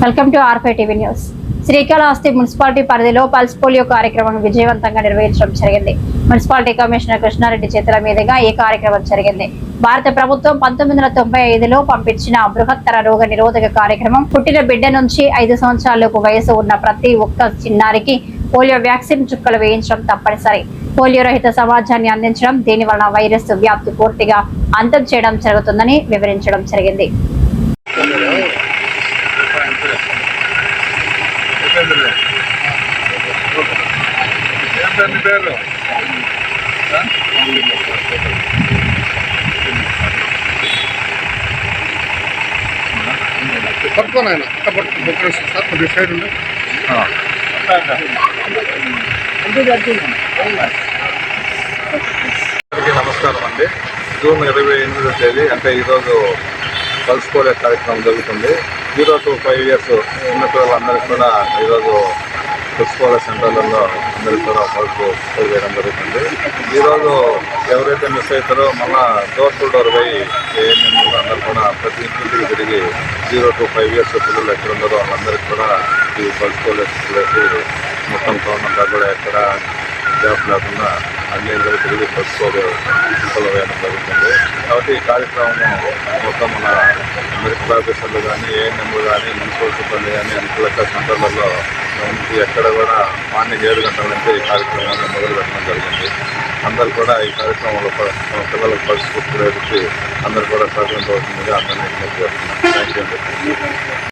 Welcome to ఆర్5 TV news. Srikalahasti municipality పరిధిలో pulse polio కార్యక్రమం విజయవంతంగా నిర్వహించడం జరిగింది. మున్సిపాలిటీ కమిషనర్ కృష్ణారెడ్డి చేతుల మీదుగా ఈ కార్యక్రమం జరిగింది. భారత ప్రభుత్వం 1995లో పంపించిన బృహత్తర రోగ నిరోధక కార్యక్రమం పుట్టిన బిడ్డ నుంచి 5 సంవత్సరాలలోపు వయసు ఉన్న ప్రతి ఒక్క చిన్నారికి పోలియో వ్యాక్సిన్ చుక్కలు వేయించడం తప్పనిసరి. పోలియో రహిత సమాజాన్ని అందించడం, దీని వలన వైరస్ వ్యాప్తి పూర్తిగా అంతం చేయడం జరుగుతుందని వివరించడం జరిగింది. నమస్కారం అండి. జూన్ 28వ తేదీ అంటే ఈరోజు పల్స్ పోలియో కార్యక్రమం జరుగుతుంది. 0 to 5 years ఉన్న పిల్లలందరికీ కూడా ఈరోజు పల్స్ పోలియో సెంటర్లలో అందరికీ కూడా పల్స్ పోలియో వేయడం జరుగుతుంది. ఈరోజు ఎవరైతే మిస్ అవుతారో మళ్ళా డోర్ టు డోర్ పోయి ఏఎన్ఎం అందరూ కూడా ప్రతి ఇంటికి తిరిగి 0 to 5 years పిల్లలు ఎక్కడ ఉన్నారో వాళ్ళందరికీ కూడా ఈ పల్స్ పోలియో వేసి మొత్తం గవర్నమెంట్ కూడా ఎక్కడ గ్యాప్ లేకుండా అన్ని తిరిగి పల్స్ పోలియో వేయడం జరుగుతుంది. కాబట్టి ఈ కార్యక్రమం మొత్తం మన మెడికల్ ఆఫీసర్లు కానీ, ఏఎన్ఎంలు కానీ, మున్సిపల్ సిబ్బంది కానీ అన్ని కలెక్టర్ సెంటర్లలో నుంచి ఎక్కడ కూడా మార్నింగ్ 7 గంటల నుంచి ఈ కార్యక్రమాన్ని మొదలు పెట్టడం జరిగింది. అందరూ కూడా ఈ కార్యక్రమంలో పిల్లలకు పల్స్ వేసి అందరూ కూడా సహకరించవలసిందిగా అందరినీ విజ్ఞప్తి చేస్తున్నాం. Thank you.